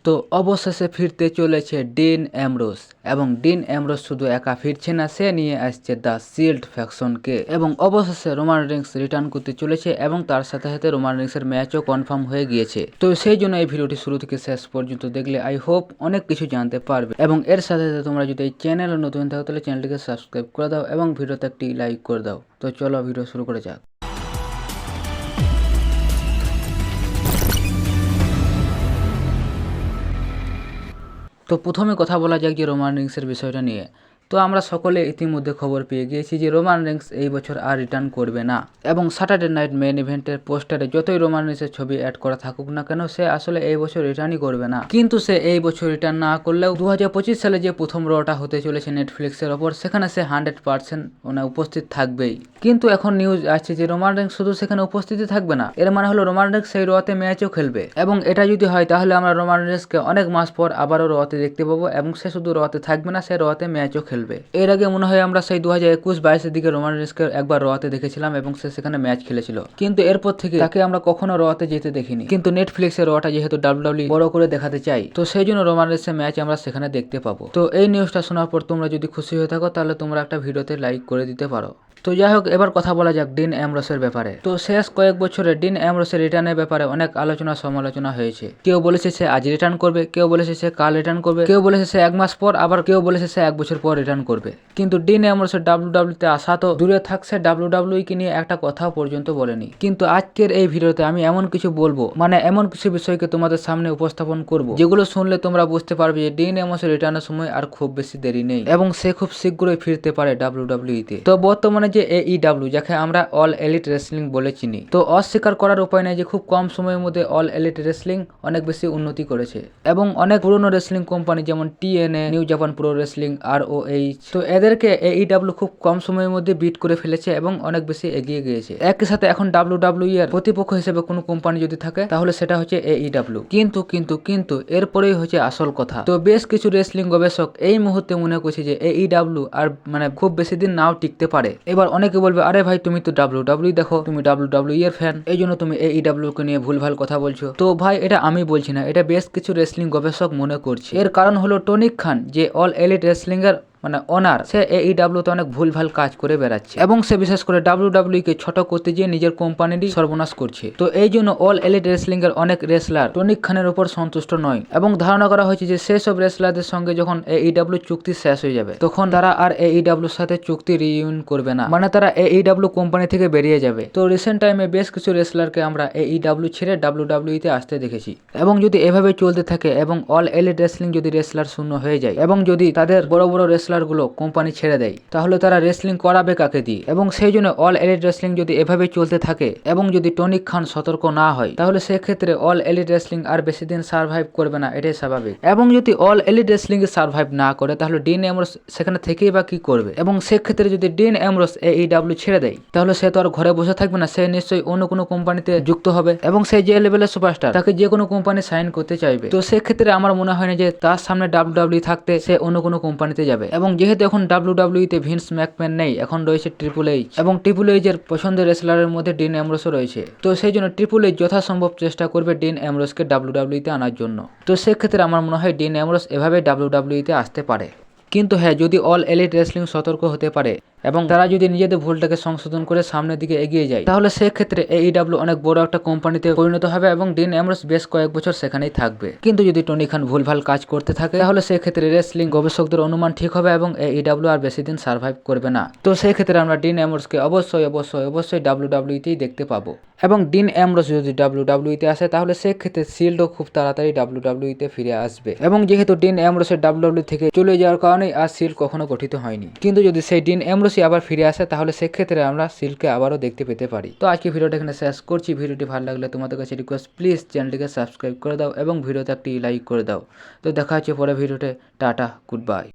তো অবশেষে ফিরতে চলেছে ডিন অ্যামব্রোস এবং ডিন অ্যামব্রোস শুধু একা ফিরছে না, সে নিয়ে আসছে দ্য শিল্ড ফ্যাকশনকে এবং অবশেষে রোমান রেইন্স রিটার্ন করতে চলেছে এবং তার সাথে সাথে রোমান রেইন্সের ম্যাচও কনফার্ম হয়ে গিয়েছে। তো সেই জন্য এই ভিডিওটি শুরু থেকে শেষ পর্যন্ত দেখলে আই হোপ অনেক কিছু জানতে পারবে এবং এর সাথে সাথে তোমরা যদি এই চ্যানেলে নতুন থাকো তাহলে চ্যানেলটিকে সাবস্ক্রাইব করে দাও এবং ভিডিওতে একটি লাইক করে দাও। তো চলো ভিডিও শুরু করে যাক। তো প্রথমে কথা বলা যাক যে রোমান রেইন্সের বিষয়টা নিয়ে। তো আমরা সকলে ইতিমধ্যে খবর পেয়ে গিয়েছি যে রোমান রেইন্স এই বছর আর রিটার্ন করবে না এবং স্যাটারডে নাইট মেন ইভেন্টের পোস্টারে যতই রোমান রেইন্সের ছবি অ্যাড করা থাকুক না কেন, সে আসলে এই বছর রিটার্নই করবে না। কিন্তু সে এই বছর রিটার্ন না করলেও 2025 সালে যে প্রথম রটা হতে চলেছে নেটফ্লিক্সের ওপর, সেখানে সে 100% উপস্থিত থাকবেই। কিন্তু এখন নিউজ আসছে যে রোমান রেইন্স শুধু সেখানে উপস্থিতই থাকবে না, এর মানে হলো রোমান রেইন্স সেই রতে ম্যাচও খেলবে এবং এটা যদি হয় তাহলে আমরা রোমান রেইন্সকে অনেক মাস পর আবারও রতে দেখতে পাবো এবং সে শুধু রতে থাকবে না, সে রতে ম্যাচও খেলবে। এর আগে মনে হয় আমরা সেই 2021-22 দিকে রোমান রেইন্সকে একবার রতে দেখেছিলাম এবং সে সেখানে ম্যাচ খেলেছিল, কিন্তু এরপর থেকে তাকে আমরা কখনো রতে যেতে দেখিনি। কিন্তু নেটফ্লিক্সের রটা যেহেতু WWE বড় করে দেখাতে চাই, তো সেই জন্য রোমান রেইন্সের ম্যাচ আমরা সেখানে দেখতে পাবো। তো এই নিউজটা শোনার পর তোমরা যদি খুশি হয়ে থাকো তাহলে তোমরা একটা ভিডিওতে লাইক করে দিতে পারো। তো যাই হোক, এবার কথা বলা যাক ডিন অ্যামব্রোসের ব্যাপারে। তো শেষ কয়েক বছরে ডিন অ্যামব্রোসের রিটার্নের ব্যাপারে অনেক আলোচনা সমালোচনা হয়েছে। কেউ বলেছে সে আজ রিটার্ন করবে, কেউ বলেছে সে কাল রিটার্ন করবে, কেউ বলেছে সে 1 মাস পর, আবার কেউ বলেছে সে 1 বছর পর রিটার্ন করবে। কিন্তু ডিন অ্যামব্রোসের WWE-তে আসা তো দূরে থাকছে, WWE-কে নিয়ে একটা কথাও পর্যন্ত বলেনি। কিন্তু আজকের এই ভিডিওতে আমি এমন কিছু বলবো, মানে এমন কিছু বিষয়কে তোমাদের সামনে উপস্থাপন করব যেগুলো শুনলে তোমরা বুঝতে পারবে যে ডিন অ্যামব্রোসের রিটার্নের সময় আর খুব বেশি দেরি নেই এবং সে খুব শীঘ্রই ফিরতে পারে WWE-তে। তো বর্তমানে যে AEW, যাকে আমরা অল এলিট রেসলিং বলে চিনি, তো অস্বীকার করার উপায় নেই যে খুব কম সময়ের মধ্যে অল এলিট রেসলিং অনেক বেশি উন্নতি করেছে এবং অনেক পুরনো রেসলিং কোম্পানি যেমন TNA, new Japan pro wrestling, ROH, তো এদেরকে AEW খুব কম সময়ের মধ্যে বিট করে ফেলেছে এবং অনেক বেশি এগিয়ে গিয়েছে। একই সাথে এখন WWE এর প্রতিপক্ষ হিসেবে কোনো কোম্পানি যদি থাকে তাহলে সেটা হচ্ছে AEW। কিন্তু এরপরেই হচ্ছে আসল কথা। তো বেশ কিছু রেসলিং গবেষক এই মুহূর্তে মনে করছে যে AEW আর মানে খুব বেশি দিন নাও টিকতে পারে। এবার অনেকে বলবে, আরে ভাই তুমি তো WWE দেখো, তুমি WWE এর ফ্যান, এই জন্য তুমি AEW কে নিয়ে ভুলভাল কথা বলছো। তো ভাই এটা আমি বলছি না, এটা বেশ কিছু রেসলিং গবেষক মনে করছে। এর কারণ হলো টনিক খান, যে অল এলিট রেসলিং এর ওনার, সে AEW তে অনেক ভুলভাল কাজ করে বেড়াচ্ছে এবং সে বিশেষ করে WWE কে ছোট করতে গিয়ে নিজের কোম্পানিরই সর্বনাশ করছে। তো এই জন্য অল এলিট রেসলিং এর অনেক রেসলার টনিক খানের উপর সন্তুষ্ট নয় এবং ধারণা করা হয়েছে যে সেসব রেসলারদের সঙ্গে যখন AEW চুক্তি শেষ হয়ে যাবে তখন তারা আর AEW এর সাথে চুক্তি রিইউনিয়ন করবে না, মানে তারা AEW কোম্পানি থেকে বেরিয়ে যাবে। তো রিসেন্ট টাইমে বেশ কিছু রেসলারকে আমরা AEW ছেড়ে WWE তে আসতে দেখেছি এবং যদি এভাবে চলতে থাকে এবং অল এলিট রেসলিং যদি রেসলার শূন্য হয়ে যায় এবং যদি তাদের বড় বড় গুলো কোম্পানি ছেড়ে দেয় তাহলে তারা রেসলিং করাবে কাকে দিয়ে? এবং সেই জন্য অল এলিট রেসলিং যদি এভাবে চলতে থাকে এবং যদি টনিক খান সতর্ক না হয় তাহলে সেক্ষেত্রে অল এলিট রেসলিং আর বেশি দিন সার্ভাইভ করবে না, এটাই স্বাভাবিক। এবং যদি অল এলিট রেসলিং এ সার্ভাইভ না করে তাহলে ডিন অ্যামব্রোস সেখানে থেকেই বা কি করবে? এবং সেক্ষেত্রে যদি ডিন অ্যামব্রোস AEW ছেড়ে দেয় তাহলে সে তো আর ঘরে বসে থাকবে না, সে নিশ্চয়ই অন্য কোনো কোম্পানিতে যুক্ত হবে এবং সে যে লেভেলের সুপারস্টার, তাকে যে কোনো কোম্পানি সাইন করতে চাইবে। তো সেক্ষেত্রে আমার মনে হয় না যে তার সামনে WWE থাকতে সে অন্য কোনো কোম্পানিতে যাবে। এবং যেহেতু এখন WWE তে ভিন্স ম্যাকম্যান নেই, এখন রয়েছে ট্রিপল এইচ এবং ট্রিপল এইচ এর পছন্দের রেসলারের মধ্যে ডিন অ্যামব্রোসও রয়েছে। তো সেই জন্য ট্রিপল এইচ যথাসম্ভব চেষ্টা করবে ডিন অ্যামব্রোসকে WWE তে আনার জন্য। তো সেক্ষেত্রে আমার মনে হয় ডিন অ্যামব্রোস এভাবে WWE তে আসতে পারে। কিন্তু হ্যাঁ, যদি অল এলিট রেসলিং সতর্ক হতে পারে এবং তারা যদি নিজেদের ভুলটাকে সংশোধন করে সামনের দিকে এগিয়ে যায় তাহলে সেক্ষেত্রে AEW অনেক বড় একটা কোম্পানিতে পরিণত হবে এবং ডিন অ্যামব্রোস বেশ কয়েক বছর সেখানেই থাকবে। কিন্তু যদি টনি খান ভুলভাল কাজ করতে থাকে তাহলে সেক্ষেত্রে রেসলিং গবেষকদের অনুমান ঠিক হবে এবং AEW আর বেশি দিন সার্ভাইভ করবে না। তো সেই ক্ষেত্রে আমরা ডিন অ্যামব্রোসকে অবশ্যই WWE তেই দেখতে পাবো। এবং ডিন অ্যামব্রোস যদি WWE তে আসে তাহলে সেক্ষেত্রে শিল্ডও খুব তাড়াতাড়ি WWE তে ফিরে আসবে এবং যেহেতু ডিন অ্যামব্রোসের WWE থেকে চলে যাওয়ার কারণে আর শিল্ড কখনো গঠিত হয়নি। কিন্তু যদি সেই ডিন অ্যামব্রোস আবার ফিরে আসে তাহলে সেক্ষেত্রে আমরা শিল্ডকে আবারও দেখতে পেতে পারি। তো আজকে ভিডিওটা এখানে শেষ করছি। ভিডিওটি ভালো লাগলে তোমাদের কাছে রিকোয়েস্ট, প্লিজ চ্যানেলটিকে সাবস্ক্রাইব করে দাও এবং ভিডিওতে একটি লাইক করে দাও। তো দেখা হচ্ছে পরে ভিডিওতে। Tata, good bye.